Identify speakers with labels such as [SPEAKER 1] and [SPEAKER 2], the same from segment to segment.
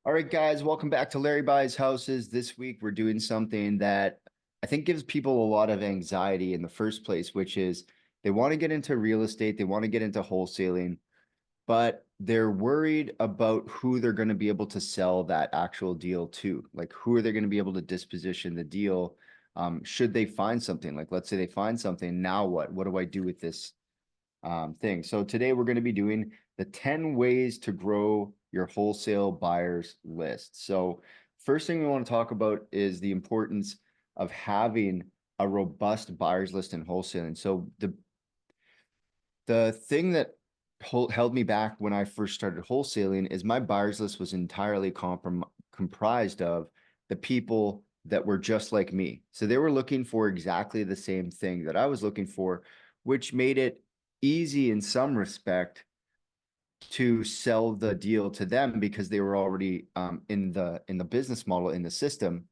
[SPEAKER 1] All right, guys, welcome back to Larry Buys Houses. This week, we're doing something that I think gives people a lot of anxiety in the first place, which is they want to get into real estate, they want to get into wholesaling, but they're worried about who they're going to be able to sell that actual deal to. Like, who are they going to be able to disposition the deal? Should they find something? Like, let's say they find something, now what? What do I do with this thing? So today we're going to be doing the 10 ways to grow your wholesale buyers list. So first thing we want to talk about is the importance of having a robust buyers list in wholesaling. So the thing that held me back when I first started wholesaling is my buyers list was entirely comprised of the people that were just like me. So they were looking for exactly the same thing that I was looking for, which made it easy in some respect to sell the deal to them because they were already in the business model, in the system.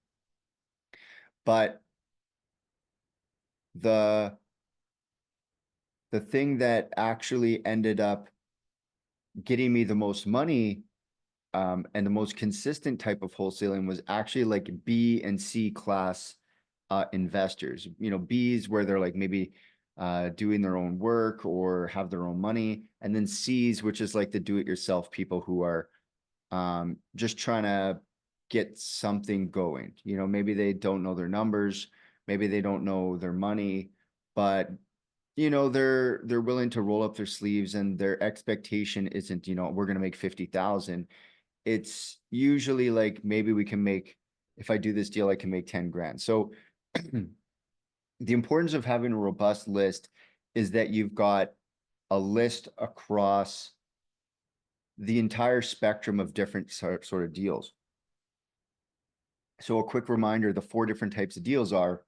[SPEAKER 1] But the the thing that actually ended up getting me the most money and the most consistent type of wholesaling was actually like B and C class investors. You know, B's where they're like maybe doing their own work or have their own money, and then C's, which is like the do-it-yourself people who are just trying to get something going. You know, maybe they don't know their numbers, maybe they don't know their money, but you know, they're willing to roll up their sleeves, and their expectation isn't, you know, we're going to make 50,000. It's usually like, maybe we can make, if I do this deal, I can make 10 grand. So the importance of having a robust list is that you've got a list across the entire spectrum of different sort of deals. So a quick reminder, the four different types of deals are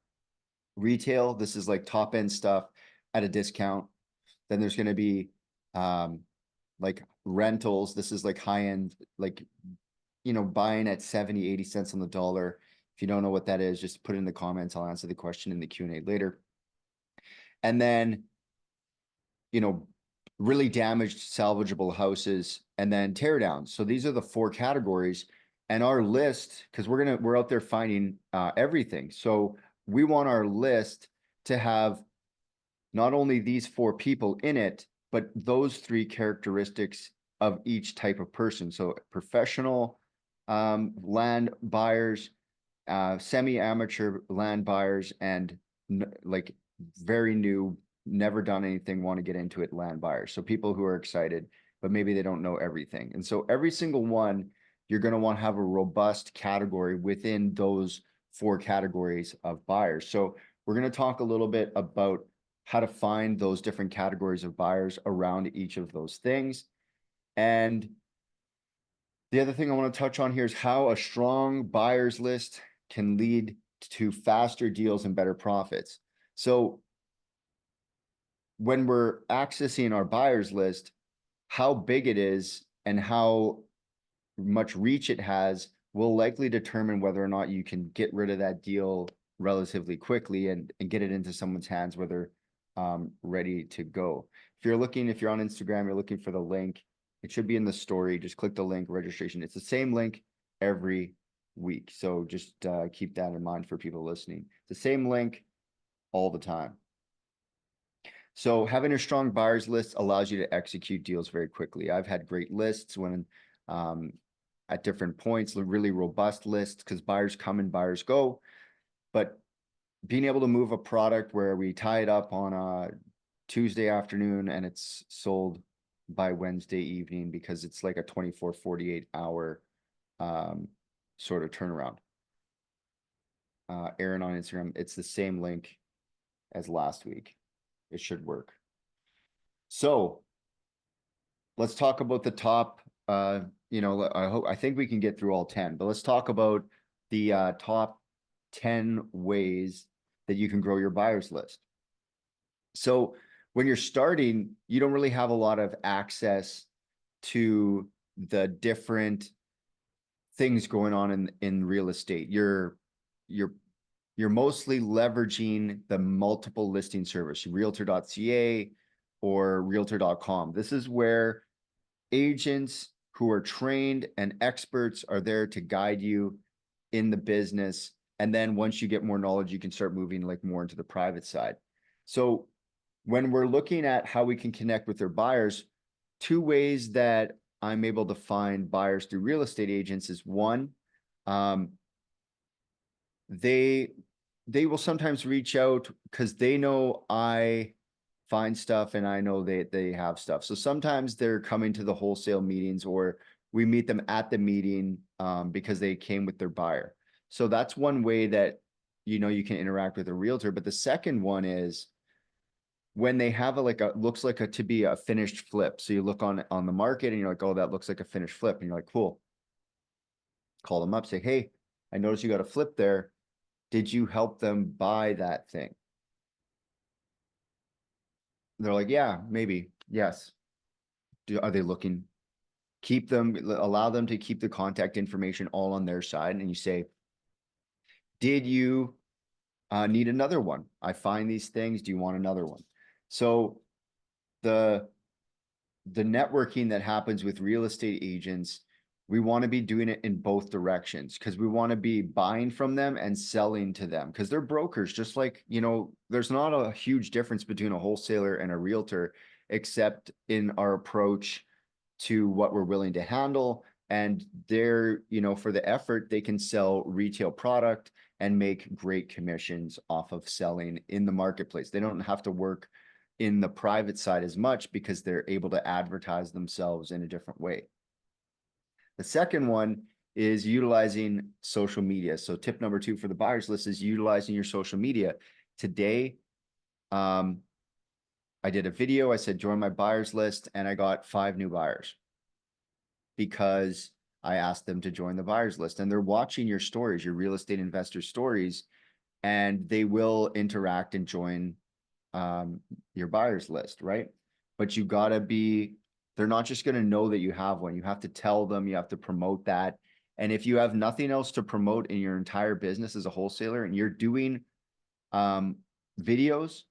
[SPEAKER 1] retail. This is like top end stuff at a discount. Then there's going to be like rentals. This is like high end, like, you know, buying at 70, 80 cents on the dollar. If you don't know what that is, just put it in the comments. I'll answer the question in the Q&A later. And then, you know, really damaged salvageable houses, and then tear downs. So these are the four categories. And our list, because we're out there finding everything. So we want our list to have not only these four people in it, but those three characteristics of each type of person. So professional land buyers, semi-amateur land buyers, and like very new, never done anything, want to get into it land buyers. So people who are excited, but maybe they don't know everything. And so every single one, you're going to want to have a robust category within those four categories of buyers. So we're going to talk a little bit about how to find those different categories of buyers around each of those things. And the other thing I want to touch on here is how a strong buyers list can lead to faster deals and better profits. So when we're accessing our buyers list, how big it is and how much reach it has will likely determine whether or not you can get rid of that deal relatively quickly and get it into someone's hands where they're ready to go. If you're on Instagram, you're looking for the link, it should be in the story. Just click the link, registration. It's the same link every week. So just keep that in mind for people listening. It's the same link all the time. So having a strong buyers list allows you to execute deals very quickly. I've had great lists when at different points, really robust lists, because buyers come and buyers go. But being able to move a product where we tie it up on a Tuesday afternoon and it's sold by Wednesday evening, because it's like a 24, 48 hour sort of turnaround. Aaron on Instagram, it's the same link as last week. It should work. So let's talk about the top. I think we can get through all 10, but let's talk about the top 10 ways that you can grow your buyers list. So when you're starting, you don't really have a lot of access to the different things going on in real estate. You're mostly leveraging the multiple listing service, realtor.ca or realtor.com. This is where agents who are trained and experts are there to guide you in the business. And then once you get more knowledge, you can start moving like more into the private side. So when we're looking at how we can connect with their buyers, two ways that I'm able to find buyers through real estate agents is one, um, they they will sometimes reach out because they know I find stuff and I know they have stuff. So sometimes they're coming to the wholesale meetings or we meet them at the meeting because they came with their buyer. So that's one way that you can interact with a realtor. But the second one is when they have looks like a to be a finished flip. So you look on the market and you're like, oh, that looks like a finished flip. And you're like, cool. Call them up, say, hey, I noticed you got a flip there. Did you help them buy that thing? They're like, yeah, maybe. Yes. Are they looking? Keep them, allow them to keep the contact information all on their side. And you say, did you need another one? I find these things. Do you want another one? So the networking that happens with real estate agents, we want to be doing it in both directions because we want to be buying from them and selling to them because they're brokers. Just like, there's not a huge difference between a wholesaler and a realtor, except in our approach to what we're willing to handle. And they're, for the effort, they can sell retail product and make great commissions off of selling in the marketplace. They don't have to work in the private side as much because they're able to advertise themselves in a different way. The second one is utilizing social media. So tip number 2 for the buyers list is utilizing your social media. Today, I did a video. I said, join my buyers list, and I got 5 new buyers because I asked them to join the buyers list, and they're watching your stories, your real estate investor stories, and they will interact and join your buyers list, right? But you gotta be, they're not just gonna know that you have one. You have to tell them, you have to promote that. And if you have nothing else to promote in your entire business as a wholesaler and you're doing videos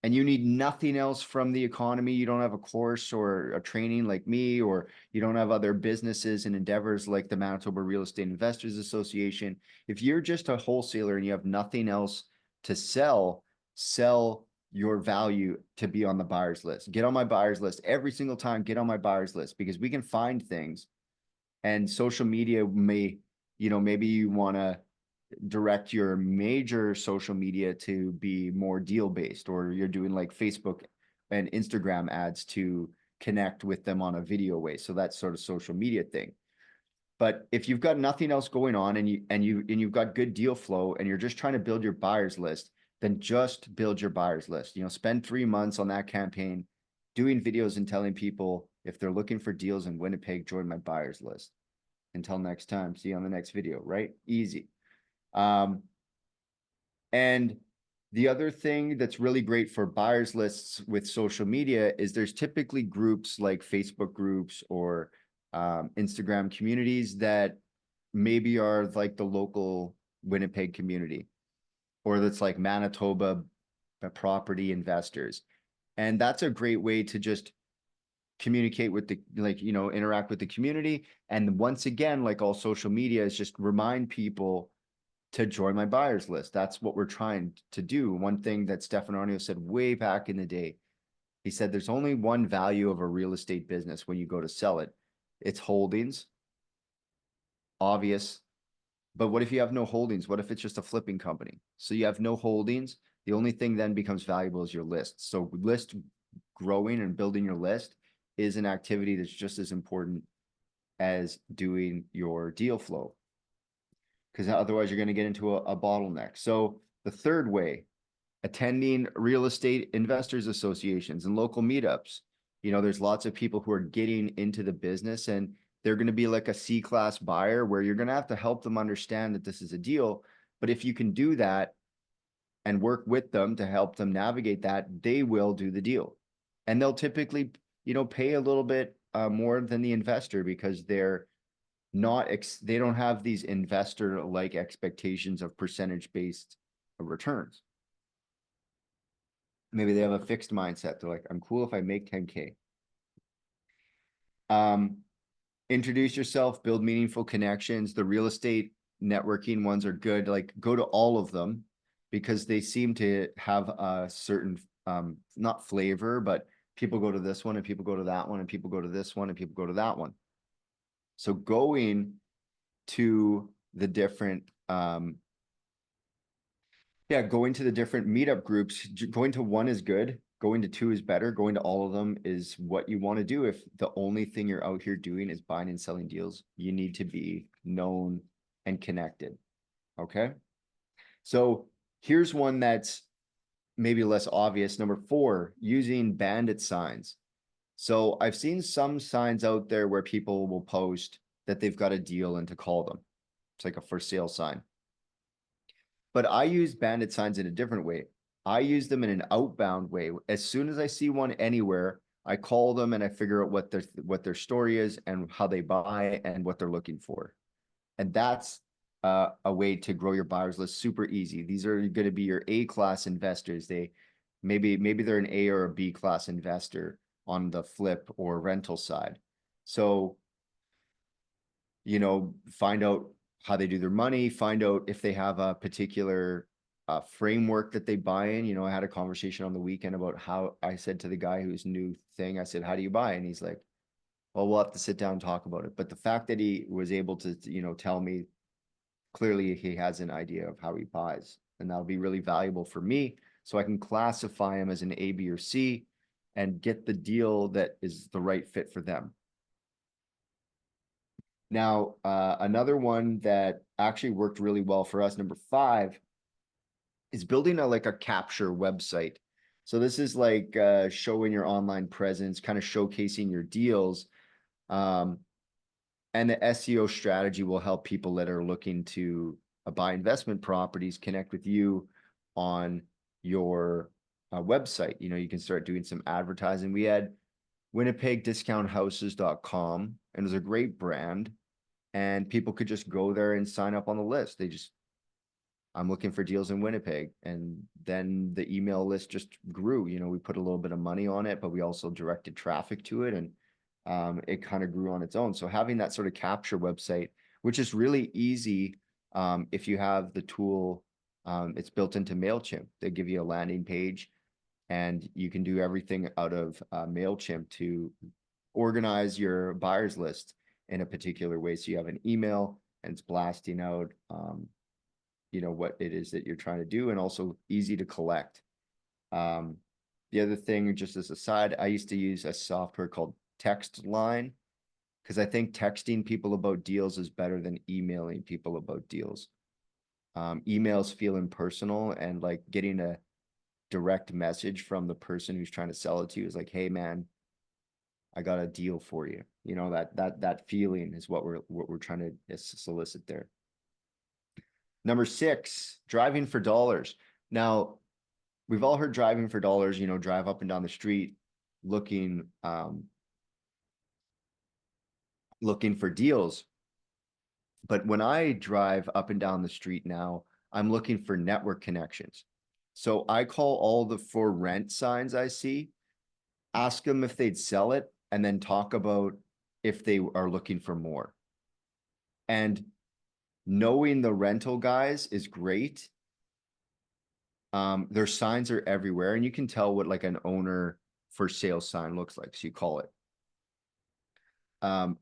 [SPEAKER 1] and you need nothing else from the economy, you don't have a course or a training like me, or you don't have other businesses and endeavors like the Manitoba Real Estate Investors Association. If you're just a wholesaler and you have nothing else to sell your value to be on the buyers list. Get on my buyers list every single time. Get on my buyers list because we can find things, and social media may, maybe you want to direct your major social media to be more deal based, or you're doing like Facebook and Instagram ads to connect with them on a video way. So that's sort of social media thing. But if you've got nothing else going on and you've got good deal flow and you're just trying to build your buyers list, then just build your buyers list. Spend 3 months on that campaign doing videos and telling people if they're looking for deals in Winnipeg, join my buyers list. Until next time, see you on the next video, right? Easy. And the other thing that's really great for buyers lists with social media is there's typically groups like Facebook groups or Instagram communities that maybe are like the local Winnipeg community, or that's like Manitoba property investors. And that's a great way to just communicate with the, interact with the community. And once again, like all social media, is just remind people to join my buyers list. That's what we're trying to do. One thing that Stefan Arnio said way back in the day, he said, there's only one value of a real estate business when you go to sell it. It's holdings, obvious. But what if you have no holdings? What if it's just a flipping company? So you have no holdings. The only thing then becomes valuable is your list. So list growing and building your list is an activity that's just as important as doing your deal flow, because otherwise you're going to get into a bottleneck. So the third way, attending real estate investors associations and local meetups. There's lots of people who are getting into the business and they're going to be like a C-class buyer where you're going to have to help them understand that this is a deal. But if you can do that and work with them to help them navigate that, they will do the deal. And they'll typically, pay a little bit more than the investor because they're not, they don't have these investor-like expectations of percentage-based returns. Maybe they have a fixed mindset. They're like, I'm cool if I make 10K. introduce yourself, build meaningful connections. The real estate networking ones are good. Like go to all of them because they seem to have a certain not flavor, but people go to this one and people go to that one and people go to this one and people go to that one. So going to the different going to the different meetup groups, going to one is good, going to two is better, going to all of them is what you want to do. If the only thing you're out here doing is buying and selling deals, you need to be known and connected. Okay. So here's one that's maybe less obvious. Number 4, using bandit signs. So I've seen some signs out there where people will post that they've got a deal and to call them. It's like a for sale sign. But I use bandit signs in a different way. I use them in an outbound way. As soon as I see one anywhere, I call them and I figure out what their story is and how they buy and what they're looking for. And that's a way to grow your buyers list super easy. These are going to be your A-class investors. They maybe they're an A or a B-class investor on the flip or rental side. So, find out how they do their money, find out if they have a particular framework that they buy in. I had a conversation on the weekend about how I said to the guy who's new thing, I said, how do you buy? And he's like, well, we'll have to sit down and talk about it. But the fact that he was able to, tell me clearly he has an idea of how he buys, and that'll be really valuable for me. So I can classify him as an A, B, or C and get the deal that is the right fit for them. Now, another one that actually worked really well for us, number 5, is building a capture website. So this is like showing your online presence, kind of showcasing your deals. And the SEO strategy will help people that are looking to buy investment properties connect with you on your website. You can start doing some advertising. We had winnipegdiscounthouses.com, and it was a great brand, and people could just go there and sign up on the list. I'm looking for deals in Winnipeg. And then the email list just grew. We put a little bit of money on it, but we also directed traffic to it, and it kind of grew on its own. So having that sort of capture website, which is really easy if you have the tool, it's built into MailChimp. They give you a landing page, and you can do everything out of MailChimp to organize your buyers list in a particular way. So you have an email and it's blasting out, what it is that you're trying to do, and also easy to collect. The other thing, just as a side, I used to use a software called Text Line, because I think texting people about deals is better than emailing people about deals. Emails feel impersonal, and like getting a direct message from the person who's trying to sell it to you is like, hey man, I got a deal for you. That feeling is what we're trying to solicit there. Number 6, driving for dollars. Now, we've all heard driving for dollars, drive up and down the street looking for deals. But when I drive up and down the street now, I'm looking for network connections. So I call all the for rent signs I see, ask them if they'd sell it, and then talk about if they are looking for more. And knowing the rental guys is great. Their signs are everywhere, and you can tell what like an owner for sale sign looks like. So you call it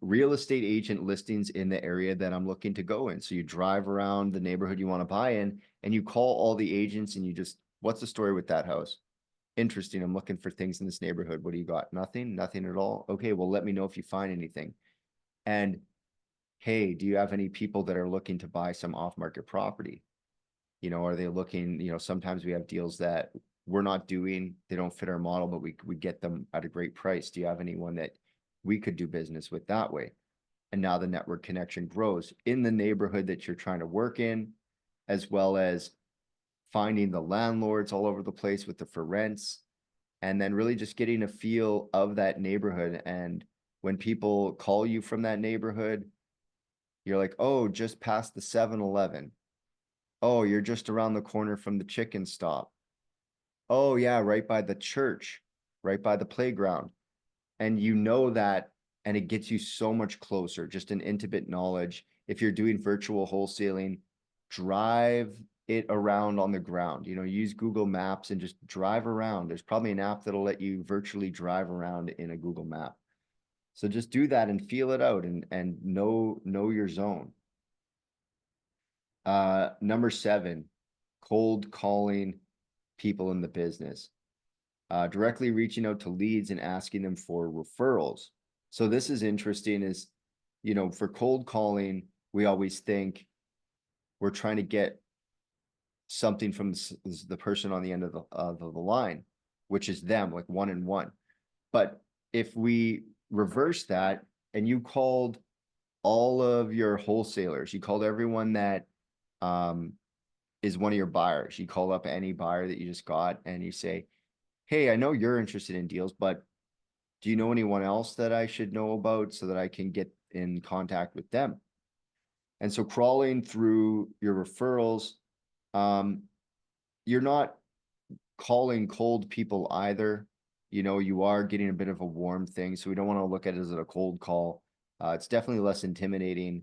[SPEAKER 1] real estate agent listings in the area that I'm looking to go in. So you drive around the neighborhood you want to buy in, and you call all the agents, and you just, what's the story with that house? Interesting. I'm looking for things in this neighborhood. What do you got? Nothing at all. Okay, well, let me know if you find anything. And hey, do you have any people that are looking to buy some off-market property? Are they looking, sometimes we have deals that we're not doing, they don't fit our model, but we get them at a great price. Do you have anyone that we could do business with that way? And now the network connection grows in the neighborhood that you're trying to work in, as well as finding the landlords all over the place with the for rents, and then really just getting a feel of that neighborhood. And when people call you from that neighborhood, you're like, oh, just past the 7-Eleven. Oh, you're just around the corner from the chicken stop. Oh yeah, right by the church, right by the playground. And that and it gets you so much closer, just an intimate knowledge. If you're doing virtual wholesaling, drive it around on the ground, use Google Maps and just drive around. There's probably an app that'll let you virtually drive around in a Google map. So just do that and feel it out and know your zone. Number 7, cold calling people in the business. Directly reaching out to leads and asking them for referrals. So this is interesting is, for cold calling, we always think we're trying to get something from the person on the end of the line, which is them, like one-on-one. But if we reverse that and you called all of your wholesalers, you called everyone that is one of your buyers, you call up any buyer that you just got and you say, hey, I know you're interested in deals, but do you know anyone else that I should know about so that I can get in contact with them? And so crawling through your referrals, you're not calling cold people either. You are getting a bit of a warm thing. So we don't want to look at it as a cold call. It's definitely less intimidating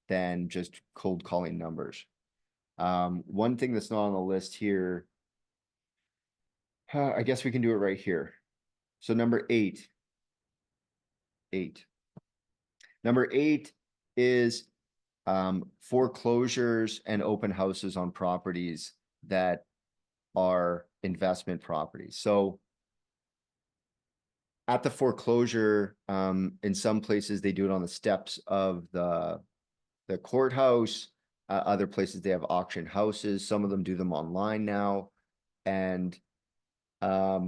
[SPEAKER 1] than just cold calling numbers. One thing that's not on the list here, I guess we can do it right here. So number 8. Number 8 is foreclosures and open houses on properties that are investment properties. So at the foreclosure, in some places they do it on the steps of the courthouse. Other places they have auction houses. Some of them do them online now. And I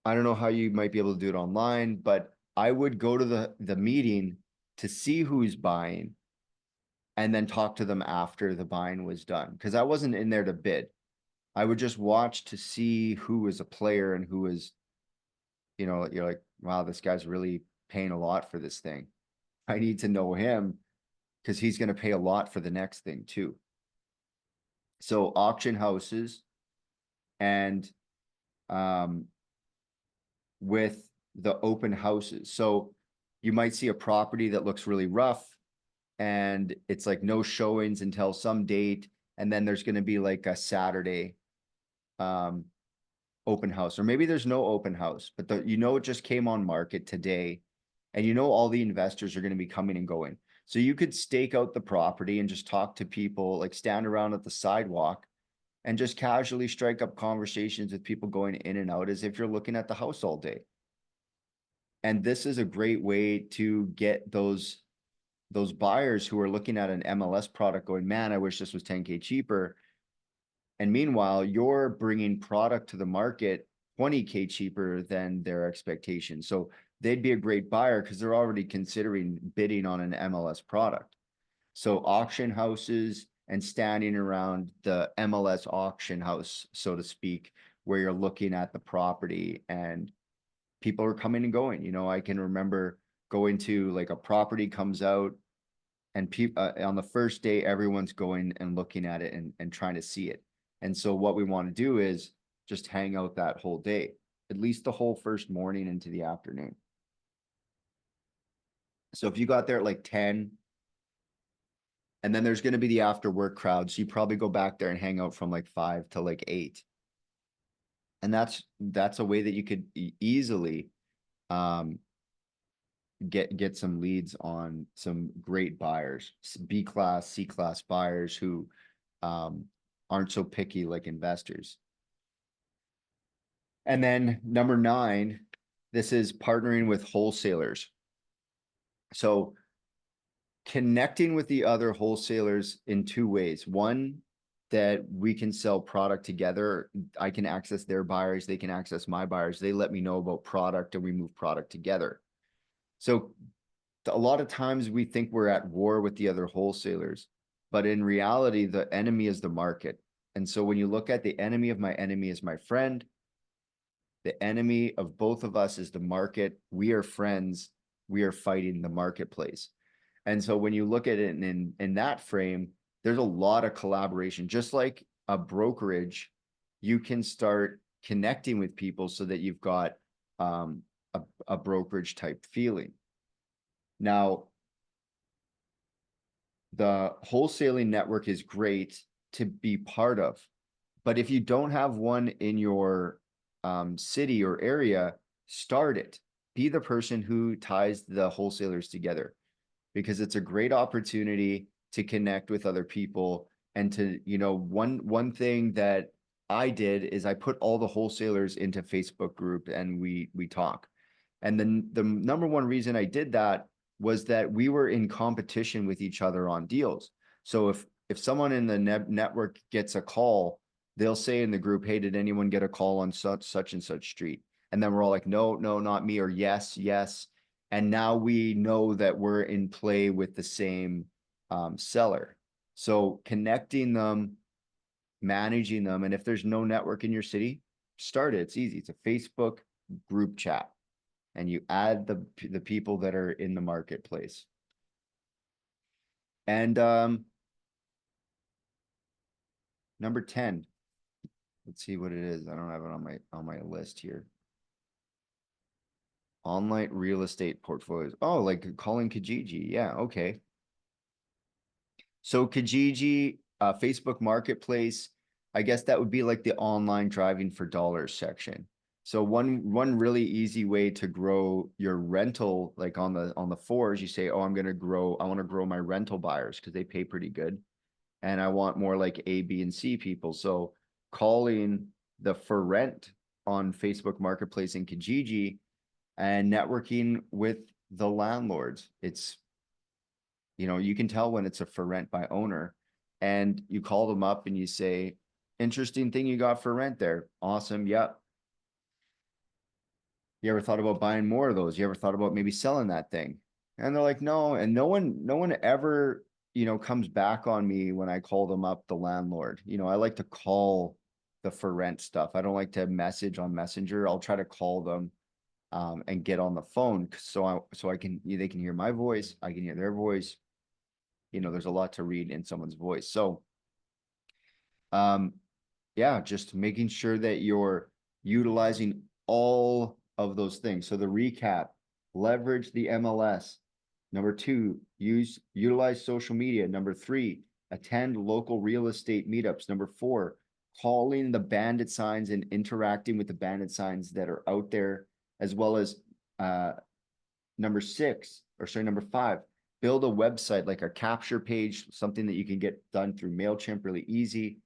[SPEAKER 1] don't know how you might be able to do it online, but I would go to the meeting to see who's buying and then talk to them after the buying was done. Because I wasn't in there to bid. I would just watch to see who was a player and who was, you're like, wow, this guy's really paying a lot for this thing. I need to know him because he's going to pay a lot for the next thing too. So auction houses and with the open houses. So you might see a property that looks really rough and it's like no showings until some date. And then there's going to be like a Saturday open house, or maybe there's no open house, but it just came on market today and all the investors are going to be coming and going. So you could stake out the property and just talk to people, like stand around at the sidewalk and just casually strike up conversations with people going in and out as if you're looking at the house all day. And this is a great way to get those buyers who are looking at an MLS product going, man, I wish this was 10K cheaper. And meanwhile, you're bringing product to the market 20K cheaper than their expectations. So they'd be a great buyer because they're already considering bidding on an MLS product. So auction houses and standing around the MLS auction house, so to speak, where you're looking at the property and people are coming and going. I can remember going to like a property comes out and people on the first day, everyone's going and looking at it and trying to see it. And so what we want to do is just hang out that whole day, at least the whole first morning into the afternoon. So if you got there at like 10, and then there's going to be the after work crowd, so you probably go back there and hang out from like 5 to like 8. And that's a way that you could easily get some leads on some great buyers, B class, C class buyers who aren't so picky like investors. And then number 9, this is partnering with wholesalers. So connecting with the other wholesalers in 2 ways. One, that we can sell product together. I can access their buyers. They can access my buyers. They let me know about product and we move product together. So a lot of times we think we're at war with the other wholesalers, but in reality, the enemy is the market. And so when you look at the enemy of my enemy is my friend, the enemy of both of us is the market. We are friends. We are fighting the marketplace. And so when you look at it in that frame, there's a lot of collaboration. Just like a brokerage, you can start connecting with people so that you've got a a brokerage type feeling. Now, the wholesaling network is great to be part of, but if you don't have one in your city or area, start it. Be the person who ties the wholesalers together, because it's a great opportunity to connect with other people. And to, one thing that I did is I put all the wholesalers into Facebook group and we talk. And then the number one reason I did that was that we were in competition with each other on deals. So if someone in the network gets a call, they'll say in the group, hey, did anyone get a call on such and such street? And then we're all like, no, not me, or yes, yes. And now we know that we're in play with the same seller. So connecting them, managing them. And if there's no network in your city, start it. It's easy. It's a Facebook group chat, and you add the people that are in the marketplace. And number 10, let's see what it is. I don't have it on my list here. Online real estate portfolios. Oh, like calling Kijiji. Yeah, okay. So Kijiji, Facebook Marketplace, I guess that would be like the online driving for dollars section. So one really easy way to grow your rental, like on the fours, you say, oh, I want to grow my rental buyers because they pay pretty good. And I want more like A, B, and C people. So calling the for rent on Facebook Marketplace and Kijiji and networking with the landlords. It's, you can tell when it's a for rent by owner, and you call them up and you say, interesting thing you got for rent there. Awesome. Yep. You ever thought about buying more of those? You ever thought about maybe selling that thing? And they're like, no. And no one ever, comes back on me when I call them up, the landlord. I like to call the for rent stuff. I don't like to message on Messenger. I'll try to call them and get on the phone so they can hear my voice. I can hear their voice. There's a lot to read in someone's voice. So, yeah, just making sure that you're utilizing all of those things. So the recap: leverage the MLS. Number 2, utilize social media. Number 3, attend local real estate meetups. Number 4, calling the bandit signs and interacting with the bandit signs that are out there, as well as number 5, build a website, like a capture page, something that you can get done through MailChimp really easy.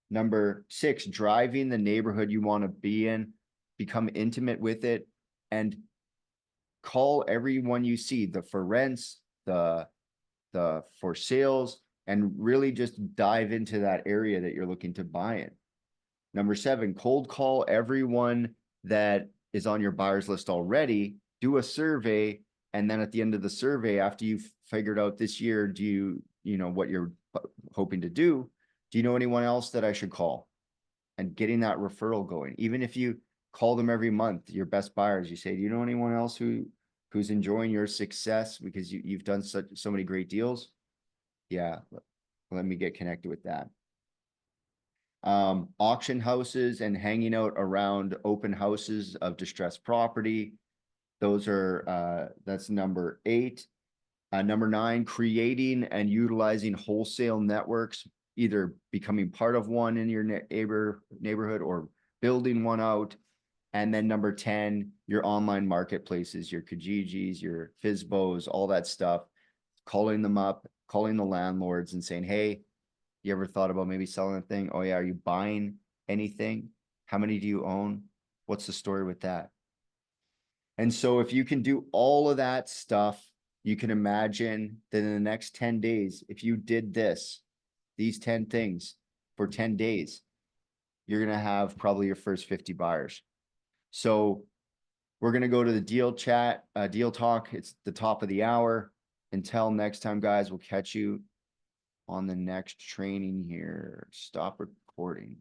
[SPEAKER 1] Number 6, driving the neighborhood you want to be in, become intimate with it, and call everyone you see, the for rents, the for sales, and really just dive into that area that you're looking to buy in. Number 7, cold call everyone that is on your buyers list already, do a survey, and then at the end of the survey, after you've figured out this year, what you're hoping to do, do you know anyone else that I should call? And getting that referral going. Even if you call them every month, your best buyers, you say, do you know anyone else who's enjoying your success because you've done so many great deals? Yeah, let me get connected with that. Auction houses and hanging out around open houses of distressed property. Those are, that's number 8. Number 9, creating and utilizing wholesale networks, either becoming part of one in your neighborhood or building one out. And then number 10, your online marketplaces, your Kijijis, your Fizbos, all that stuff, calling them up, calling the landlords and saying, hey, you ever thought about maybe selling a thing? Oh yeah, are you buying anything? How many do you own? What's the story with that? And so if you can do all of that stuff, you can imagine that in the next 10 days, if you did these 10 things for 10 days, you're going to have probably your first 50 buyers. So we're going to go to the deal chat, deal talk. It's the top of the hour. Until next time, guys, we'll catch you on the next training here. Stop recording.